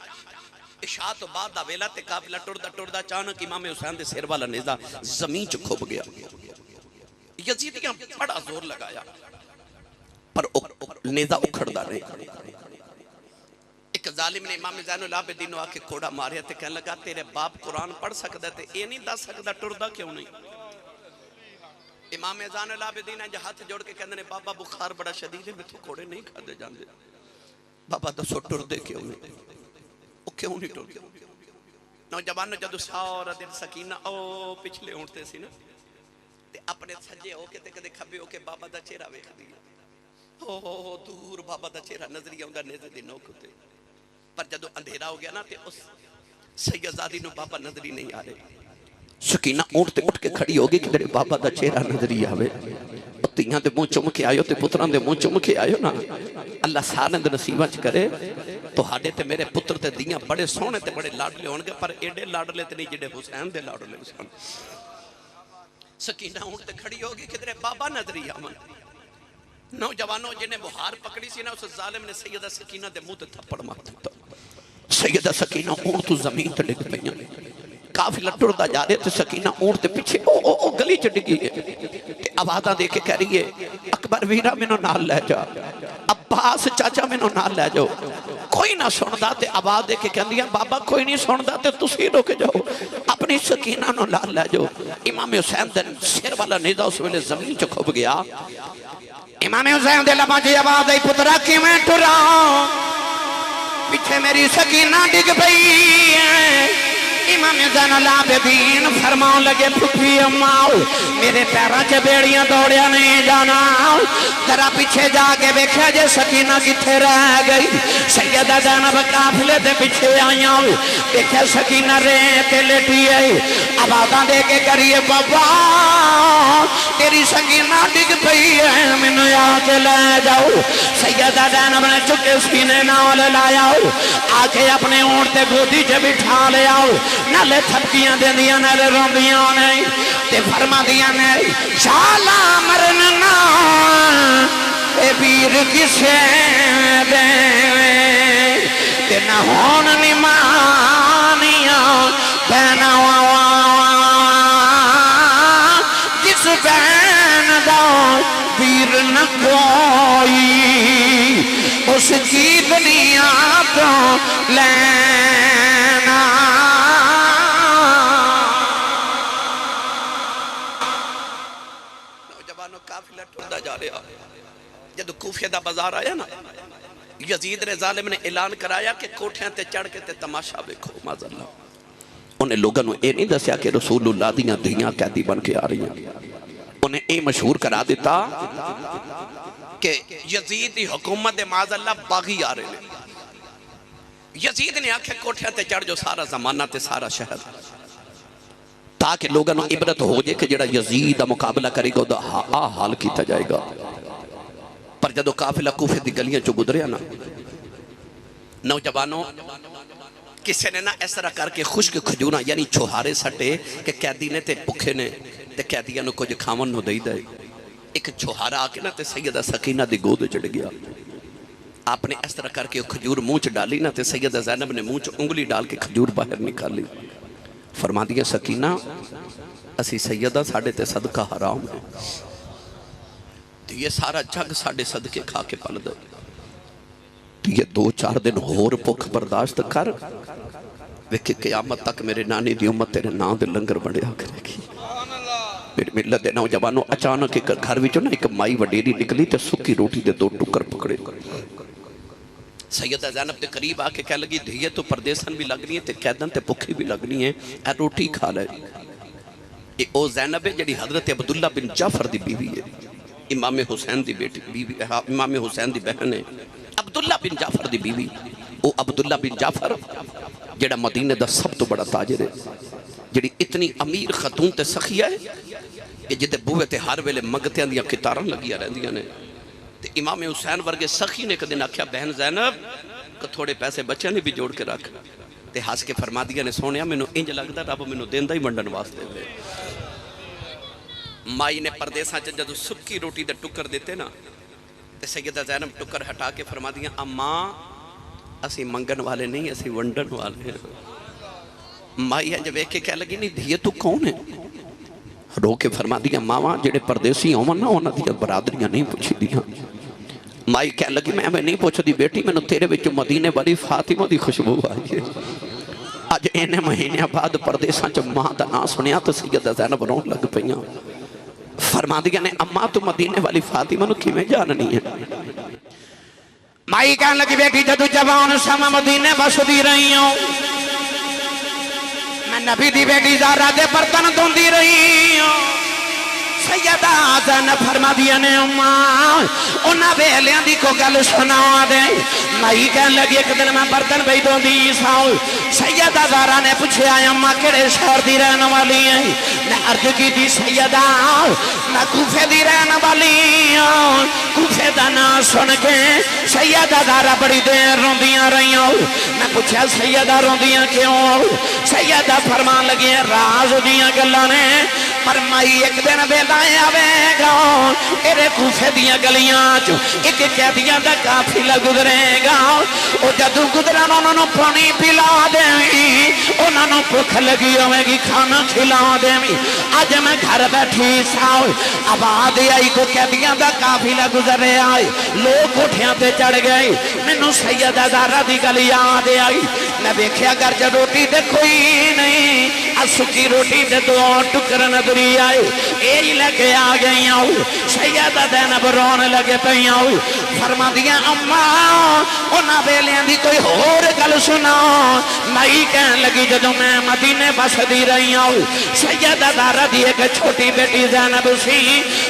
عشاء تو بعد دا ویلا تے قافلہ ٹردا اچانک امام حسین دے سیر والا نیزہ زمین چ کھب گیا یزیدیاں بڑا زور لگایا پر نیزہ اکھڑدا نہیں ایک ظالم نے امام زین العابدین آ کے کوڑا ماریا تے کہنے لگا تیرے باپ قرآن پڑھ سکتا تے اے نہیں دس سکتا ٹردا کیوں نہیں امام زین العابدین نے ہاتھ جوڑ کے کہنے بابا بخار بڑا شدید ہے میں تو کوڑے نہیں کھا دے جاندے بابا دسو ٹردے کیوں نہیں وہ کیوں نہیں ٹردے نوجوان جدو سارا دن سکینہ او پچھلے اونٹتے سی نا تے اپنے سجے ہو کے تے کدے کھبے ہو کے بابا دا چہرہ ویکھ دیا او دور بابا دا چہرہ نظری آوندا نیزے دی نوک ہوتے پر جدو اندھیرا ہو گیا نا تے اس سیدزادی نو بابا نظری نہیں آ رہے سکینہ اونٹتے اٹھ کے کھڑی ہوگی کہ تیرے بابا دا چہرہ نظری آوے دھیاں دے منہ چم کے آئیو تے پتران دے منہ چم کے آئیو نا اللہ سارے دے نصیبہ چ کرے تو ہاڑے تے میرے پتر تے دھیاں بڑے سونے تے بڑے لاڈلے ہونگے پر ایڈے لاڈلے تے نہیں جڑے حسین دے لاڈلے حسین سکینہ اونٹ تے کھڑی ہوگی کدھرے بابا نظری آمن نوجوانوں جنہیں بہار پکڑی سی نا اس ظالم نے سیدہ سکینہ دے منہ تے تھپڑ مار دیتا سیدہ سکینہ اونٹ تو زمین تے ڈگ پئیاں قافلہ ٹردا جا رہے تے سکینہ اونٹ تے پیچھے او گلی چ ڈگی ہے تے آوازاں دے کے کہہ رہی ہے اکبر ویرا مینوں نال لے جا عباس چاچا مینوں نال لے جاؤ کوئی نہ سندا تے آواز دے کے کہندیاں بابا کوئی نہیں سندا تے تسی رک جاؤ اپنی سکینہ نوں نال لے جاؤ امام حسین دے سر والا نیزہ اس ویلے زمین چ کھب گیا امام حسین دے لباں چ آواز آئی پترا کیویں ٹراں پیچھے میری سکینہ ڈگ پئی ہے امام زین العابدین فرمان لگے پھپھی اماں میرے پیرا چ بیڑیاں دوڑیا نہیں جانا ذرا پیچھے جا کے دیکھا جے سکینہ کتھے رہ گئی سیدہ زینب قافلے دے پیچھے آئیاں دیکھا سکینہ ریت تے لیٹی ہے آوازاں دے کے کریے بابا تیری سکینہ ڈگ پئی ہے مینوں آ کے لے جاؤ سیدہ زینب نے چکے سینے نال لایا آ کے اپنے اونٹ تے گودی چ بٹھا لیا نالے تھپکیاں دے دیا نالے روندیاں نہیں تے فرما دیا نہیں شالا مرننا اے بیر کسے دے تے نہ ہون نمانیاں بہنا جس بہن دا بیر نہ کوئی اس کی دنیا تو لینا قافلہ ٹردا جا رہا جب کوفے دا بازار آیا نا یزید نے ظالم نے اعلان کرایا کہ کوٹھیاں تے چڑھ کے تے تماشا دیکھو معاذاللہ انہیں لوگوں نے یہ نہیں دسیا کہ رسول اللہ دیاں دھیاں قیدی بن کے آ رہی ہیں انہیں یہ مشہور کرا دیتا کہ یزید دی حکومت دے معاذاللہ باغی آ رہے ہیں یزید نے آکھے کوٹھیاں تے چڑھ جو سارا زمانہ تے سارا شہر تاکہ لوگوں نے عبرت ہو جائے کہ جڑا یزید دا مقابلہ کرے گا دا حال کیتا جائے گا پر جدو قافلہ کوفے دی گلیاں چو گدریا نا نوجوانوں کسی نے نا اس طرح کر کے خشک کھجوراں یعنی چھوہارے سٹے کہ قیدی نے تے پکھے نے تے قیدیاں نو کچھ کھاون نو دئی دے ایک چھوہارا آکے نا تے سیدہ سکینہ دی گود چڑھ گیا آپ نے اس طرح کر کے کھجور منہ چ ڈالی نا تے سیدہ زینب نے منہ چ انگلی ڈال کے کھجور باہر نکالی فرما دیا سکینہ اسی سیدہ ساڑھے تے صدقہ حرام ہے تو یہ سارا جگ ساڑھے صدقے کھا کے پل دے تو یہ 2-4 دن ہور پک برداشت کر ویکھے قیامت تک میرے نانی دی امت تیرے نام دے لنگر بڑھیا کرے گی میرے ملت دے نوجوانوں اچانک ایک گھر وچوں نا ایک مائی وڈیری نکلی تے سکی روٹی دے 2 ٹکر پکڑے سیدہ زینب تے قریب آکے کہہ لگی دھیے تو پردیسن بھی لگنی ہے تے قیدن تے پکھی بھی لگنی ہے اے روٹی کھا لے یہ او زینب ہے جڑی حضرت عبداللہ بن جعفر دی بیوی ہے امام حسین دی بیٹی بیوی امام حسین دی بہن ہے عبداللہ بن جعفر دی بیوی او عبداللہ بن جعفر جڑا مدینہ دا سب تو بڑا تاجر ہے جڑی اتنی امیر خاتون تے سخیہ ہے کہ جدے بوے تے ہر ویلے مگتیاں دیاں کتاراں لگیا رہندیاں نے تے امام حسین ورگے سخی نے کدے آکھیا بہن زینب کہ تھوڑے پیسے بچے نے بھی جوڑ کے رکھ تے ہس کے فرما دیا نے سونیا مینوں انج لگدا رب مینوں دیندا ہی منڈن واسطے دے مائی نے پردیساں چ جدوں سکی روٹی دے ٹکر دیتے نا تے سیدہ زینب ٹکر ہٹا کے فرما دیا اماں اسی منگن والے نہیں اسی ونڈن والے ہیں مائی ہے جب ایک کے کہہ لگی نہیں دھیے تو کون ہے رو کے فرما دیا ماما جڑے پردیسی ہوں نا انہاں دی برادریاں نہیں پوچھی دیاں مائی کہہ لگی میں نہیں پوچھ دی بیٹی میں نے تیرے وچوں مدینے والی فاطمہ دی خوشبو آئی ہے اج اینے مہینے بعد پردیساں چ ماں دا نام سنیا تو سیدہ زینب رون لگ پئیاں فرما دیا نے اماں تو مدینے والی فاطمہ نو کیویں جاننی ہے مائی کہنے لگی بیٹی جدو جوان سما مدینے بسدی رہی ہوں میں نبی دی بیٹی زہرا دے برتن دھوندی رہی ہوں سیدہ زینب فرما دیا نے اماں انہاں ویلیاں دی کو گل سنا دے مائی کہن لگی ایک دن میں برتن بھئی دو دی ساؤ سیدہ زہرا نے پوچھے آئے اماں کڑے شہر دی رہنے والی ہیں میں عرض کی تھی سیدہ میں کوفے دی رہنے والی ہوں کوفے دا نا سن کے سیدہ زہرا بڑی دیر روندیاں رہی ہوں میں پوچھا سیدہ روندیاں کیوں سیدہ فرمان لگی راز دیاں گلاں نے فرمائی ایک دن بیلائیں آوے گا ایرے کوفے دیاں گلیاں چو ایک قیدیاں دا قافلہ گزرے گا او جدو گزران انہوں نے پانی پلا دیں انہوں نے بھوک لگی ہوئے گی کھانا کھلا دیں آج میں گھر بیٹھی ساؤ آواز آئی کو قیدیاں دا قافلہ گزرے آئے لوگ اٹھیاں تے چڑھ گئے مینوں سیدہ زہرا دی گل یاد آئی میں دیکھیا گھر جا روٹی تے کوئی نہیں سکی روٹی تے دو ٹکر نظری آئے ایہی لگے آ گئی آؤ سیدہ زینب رونے لگے پئی آؤ فرما دیا اماں انہاں ویلیاں دی کوئی اور گل سنا مائی کہن لگی جدوں میں مدینے بس دی رہی آؤ سیدہ زہرا دی ایک چھوٹی بیٹی زینب سی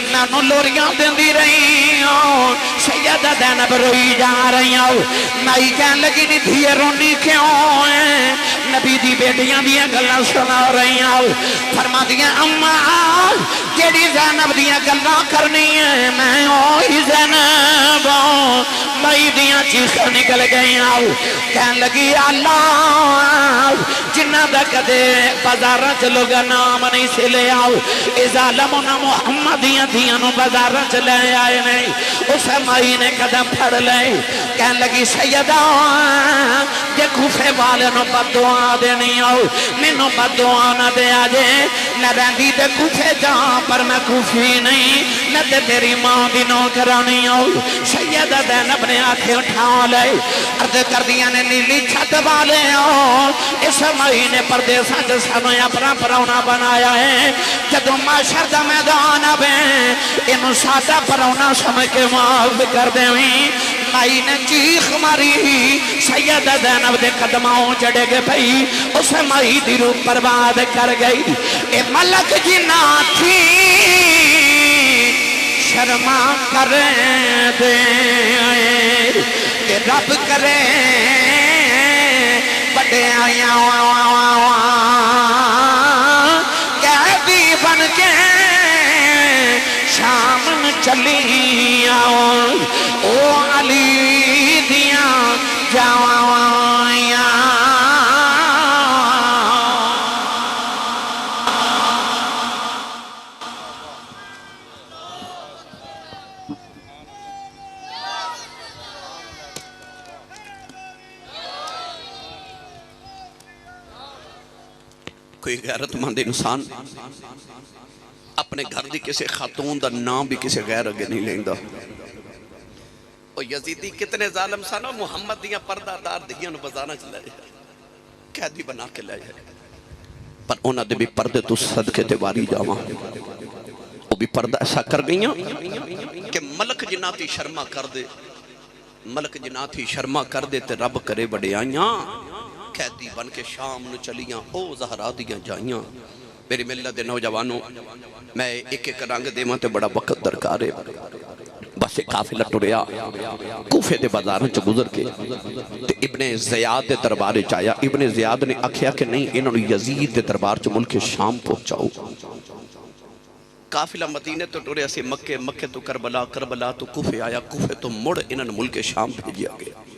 میں انہوں لوریاں دیں دی رہی آؤ سیدہ زینب روئی جا رہی آؤ مائی کہن لگی نہیں دھیے رونی کیوں ہے نبی دی بیٹیاں دیا گلاں سنا رہی آؤ فرما دیا اماں جیڑی زینب دیا گلاں کرنی ہے میں اوہی زینب مائی دیا چیخ نکل گئی آؤ کہن لگی اللہ جنہ دا کدے بازارہ چلو گا نام نہیں سے لے آؤ اس عالمنا محمد دیا نو بازارہ چلے آئے نہیں اسے مائی نے قدم پھڑ لے کہن لگی سیدہ جے کوفے والے نو بددعا دینی آؤ مینوں بددعا نہ دے آجے میں رہندی تے کوفے جہاں پر میں کوفی نہیں میں تے تیری ماں دی نوکرانی آؤ سیدہ زینب نے آنکھیں اٹھا لے عرض کر دیا نے نیلی چھت والے آؤ اس مائی نے پردے ساتھ سانو اپنا پرونا بنایا ہے جدو معاشر دا میدان آوے انہوں ساتھ پرونا سمجھ کے معاف کر دیں مائی نے چیخ ماری سیدہ زینب دے قدماؤں چڑھے گے بھئی اسے مائی دی روح برباد کر گئی اے ملک جنہ تھی شرما کریں دے اے رب کریں بڑے آیاں قیدی بن کے شام چلی آؤں او علی دیاں جاوائیاں کوئی غیرت مند انسان اپنے گھر دی کسی خاتون دا نام بھی کسی غیر اگے نہیں لیندہ اور یزیدی کتنے ظالم سانو محمد دیاں پردہ دار دیاں نو بزانا چلے جائے قیدی بنا کے لے جائے پر انہاں دے بھی پردے تو صدقے تے واری جاواں وہ بھی پردہ ایسا کر گئیاں کہ ملک جناتی شرما کر دے ملک جناتی شرما کر دے تے رب کرے بڑے آئیاں قیدی بن کے شام نو چلیاں او زہرا دیاں جائیاں میری ملت دے نوجوانوں میں ایک ایک رنگ دے ماں تے بڑا وقت درکار ہے بس ایک قافلہ ٹریا کوفے دے بازاروں چ گزر کے تے ابن زیاد دے دربار چایا ابن زیاد نے آکھیا کہ نہیں انہوں نے یزید دے دربار چ ملک شام پہنچاؤ قافلہ مدینے تو ٹریا سے مکے مکے تو کربلا کربلا تو کوفے آیا کوفے تو مڑ انہوں نے ملک شام بھیجیا گیا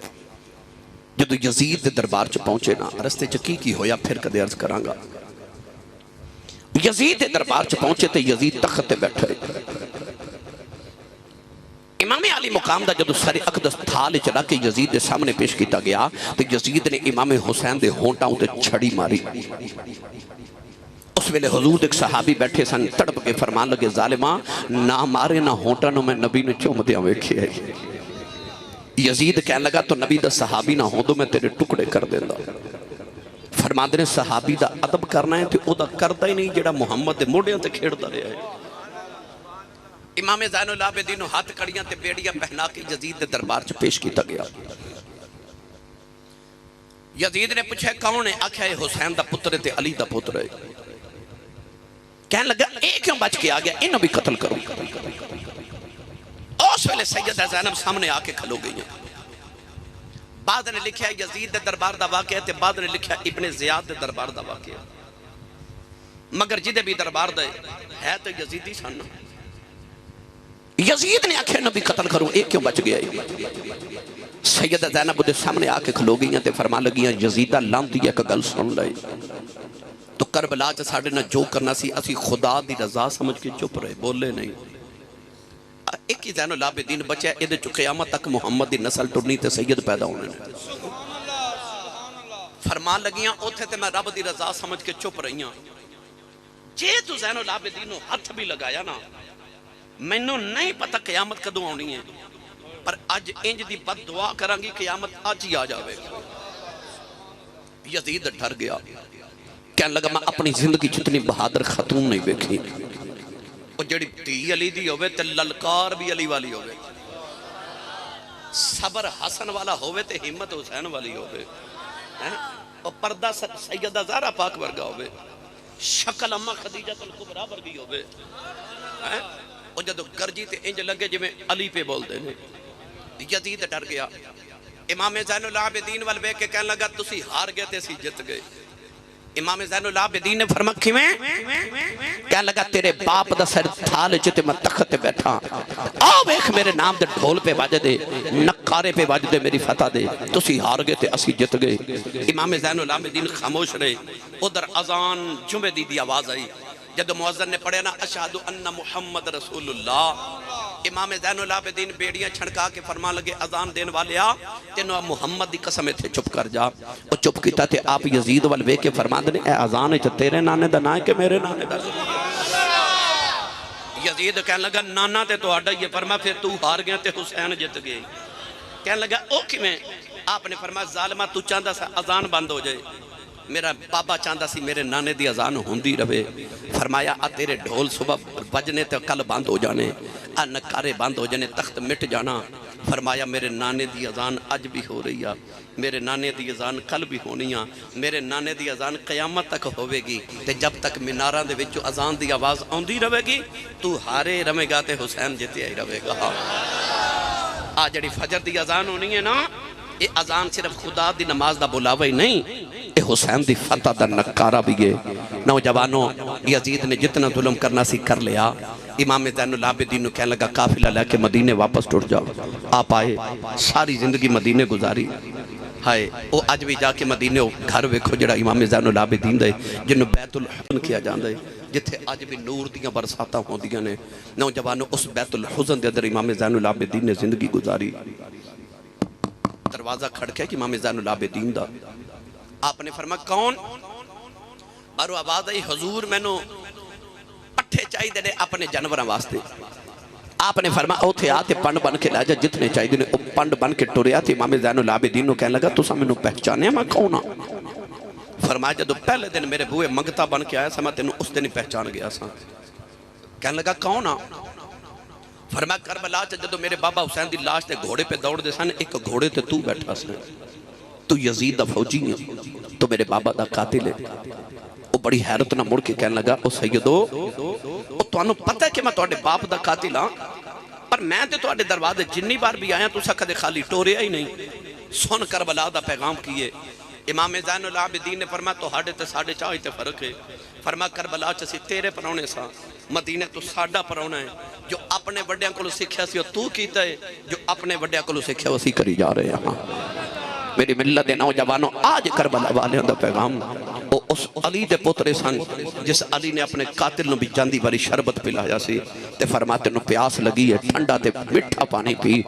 جدو یزید دے دربار چ پہنچے نا رستے چ کی ہویا پھر کدے عرض کرانگا یزید دے دربار چ پہنچے تے یزید تخت تے بیٹھے امام علی مقام دا جدو سر اقدس تھال چلا کے یزید دے سامنے پیش کیتا گیا تے یزید نے امام حسین دے ہونٹاں تے چھڑی ماری اس ویلے حضور ایک صحابی بیٹھے سن تڑپ کے فرمان لگے ظالماں نہ مارے نہ ہونٹاں نو میں نبی نے چوم دیاں ویکھے ہے یزید کہنے لگا تو نبی دا صحابی نہ ہوں تو میں تیرے ٹکڑے کر دیندہ فرماندے نے صحابی دا عدب کرنا ہے تو او دا کرتا ہی نہیں جڑا محمد دے موڑیاں تے کھیڑتا رہے ہے امام زین العابدین ہاتھ کڑیاں تے بیڑیاں پہنا کے یزید دے دربار چ پیش کیتا گیا یزید نے پوچھا کون ہے آکھیا ہے حسین دا پتر تے علی دا پتر ہے کہنے لگا ایک کیوں بچ کے آ گیا، انہوں بھی قتل کرو۔ اس ویلے سیدہ زینب سامنے آ کے کھلو گئی ہیں۔ بعد نے لکھا ہے یزید دے دربار دا واقعہ تے بعد نے لکھا ابن زیاد دے دربار دا واقعہ، مگر جدے بھی دربار دے ہے تو یزیدی سن۔ یزید نے آکھے نبی قتل کروں، ایک کیوں بچ گیا ہے؟ سیدہ زینب دے سامنے آ کے کھلو گئی ہیں تے فرما لگی ہیں یزیدہ لانتی ایک گل سن لے، تو کربلا چ ساڈے نال جو کرنا سی اسی خدا دی رضا سمجھ کے چپ رہے، بولے نہیں۔ ایک ہی زین العابدین بچہ ہے، ادھے چو قیامت تک محمد دی نسل ٹرنی تے سید پیدا ہونے نے۔ فرمان لگیاں اوتھے تے میں رب دی رضا سمجھ کے چپ رہی ہوں، جے تو زین العابدین ہاتھ بھی لگایا نا، مینوں نہیں پتہ قیامت کدوں آنی ہے، پر اج انج دی بد دعا کرانگی قیامت آج ہی آ جاوے۔ یزید ڈر گیا، کہنے لگا میں اپنی زندگی جتنی بہادر خاتون نہیں بیکھی، اور جڑی تی علی دی ہوئے تے للکار بھی علی والی ہوئے، صبر حسن والا ہوئے تے ہمت حسین والی ہوئے، اور پردہ سیدہ زہرا پاک ورگا ہوئے، شکل اماں خدیجہ الکبریٰ ورگی ہوئے، اور جدو گرجی تے انج لگے جو میں علی پہ بول دے نے۔ یزید ڈر گیا، امام زین العابدین والوے کے کہنے لگا تسی ہار گئے تے سی جت گئے۔ امام زین العابدین نے فرما کھویں؟ کہنے لگا تیرے باپ دا سر تھال جتے میں تخت بیٹھا، آو ایک میرے نام دے ڈھول پہ باج دے، نکارے پہ باج دے، میری فتح دے، تسی ہار گئے تے اسی جت گئے۔ امام زین العابدین خاموش رہے، ادھر اذان جمعہ دی آواز آئی، جب مؤذن نے پڑھے نا اشہدو ان محمد رسول اللہ، امام زین العابدین بیڑیاں چھڑکا کے فرما لگے اذان دین والے آ تینوں محمد دی قسم تھے چپ کر جا، اور چپ کیتا تھے آپ یزید والوے کے فرما دنے اے اذان ہے تیرے نانے دا نائے کہ میرے نانے دا؟ یزید کہنے لگا نانا تے تو آڈا یہ فرما پھر تو ہار گیا تے حسین جت گئے۔ کہنے لگا اوکے میں، آپ نے فرما ظالمہ تو چاندہ سا اذان بند ہو جائے، میرا بابا چاندہ سی میرے نانے دی اذان ہوندی رہے، فرمایا تیرے ڈھول صبح بجنے تے کل بند ہو جانے، نکارے بند ہو جانے، تخت مٹ جانا۔ فرمایا میرے نانے دی اذان اج بھی ہو رہی ہے، میرے نانے دی اذان کل بھی ہونی ہے، میرے نانے دی اذان قیامت تک ہوئے گی، تے جب تک مناراں دے وچوں اذان دی آواز آندی رہے گی تو ہارے رہے گا تے حسین جتے ہی رہے گا۔ آج جڑی فجر دی اذان ہونی ہے نا، یہ اذان صرف خدا دی نماز دا بلاوہ ہی نہیں، یہ حسین دی فتح دا نکارہ بھی ہے۔ نوجوانوں یزید نے جتنا ظلم کرنا سی کر لیا، امام زین العابدین کہنے لگا قافلہ لے کے مدینے واپس ٹوٹ جاؤ۔ آپ آئے، ساری زندگی مدینے گزاری، ہائے وہ اج بھی جا کے مدینے گھر ویکھو جڑا امام زین العابدین دے جنہوں بیت الحزن کیا جاندہ ہے، جتھے اج بھی نور دیاں برساتاں ہوں دیاں نے۔ نوجوانوں اس بیت الحزن دے اندر امام زین العابدین نے زندگی گزاری۔ دروازہ کھڑکے کہ امام زین العابدین دا، آپ نے فرمایا کون؟ بارو آواز آئی حضور میں نو پٹھے چاہی دے اپنے جانوراں واسطے۔ آپ نے فرمایا اوتھے آتے پنڈ بن کے لے جا، جتنے چاہی دے پنڈ بن کے ٹوریا تھے۔ امام زین العابدین نو کہنے لگا تسا میں نو پہچانے میں کون ہاں؟ فرمایا جدو پہلے دن میرے بوئے منگتا بن کے آیا سا میں تینوں اس دن ہی پہچان گیا سا۔ کہنے لگا کون ہاں؟ فرمایا کربلا چا جدو میرے بابا حسین دی لاش تے گھوڑے پہ دوڑ دے سن، ایک گھوڑے تے تو بیٹھا سن، تو یزید دا فوجی ہے، تو میرے بابا دا قاتل ہے۔ وہ بڑی حیرت نہ مڑ کے کہنے لگا او سیدو، او تو انہوں پتہ ہے کہ میں توڑے باپ دا قاتل ہاں، پر میں تے توڑے دروازے جنی بار بھی آیا تو سا کدے خالی ٹوریا ہی نہیں۔ سن کربلا دا پیغام کیے۔ امام زین العابدین نے فرمایا تو ہاڑے تے ساڑے چاہی تے فرق ہے۔ فرمایا کربلا چسی تیرے پرونے سا، مدینے تو ساڑا پرونا ہے، جو اپنے وڈیاں کو سکھیا سی تو کیتا ہے، جو اپنے وڈیاں کو سکھیا وہ سی کری جا رہے ہیں۔ میری ملت نوجوانوں آج کربلا والے دا پیغام اس علی دے پترے سن جس علی نے اپنے قاتل نو بھی جاندی باری شربت پلایا سی، تے فرماتے نو پیاس لگی ہے ٹھنڈا تے مٹھا پانی پی۔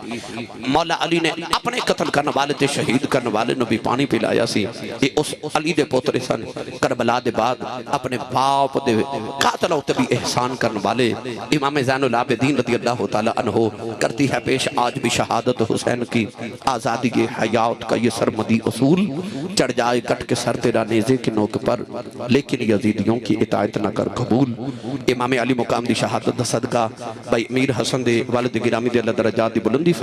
مولا علی نے اپنے قتل کرنے والے تے شہید کرنے والے نو بھی پانی پلایا سی۔ یہ اس علی دے پترے سن کربلا دے بعد اپنے باپ دے قاتل ہوتے بھی احسان کرنے والے امام زین العابدین رضی اللہ تعالیٰ عنہ کرتی ہے پیش آج بھی شہادت حسین کی آزادی کے حیات کا یہ سرمدی اصول، چڑھ جائے کٹ کے سر تیرا نیزے کے نوک پر، لیکن یزیدیوں کی اطاعت نہ کر قبول۔ امام علی مقام دی شہادت دا صدقہ بھائی امیر حسن دے والد گرامی دے اللہ درجات دی بلندی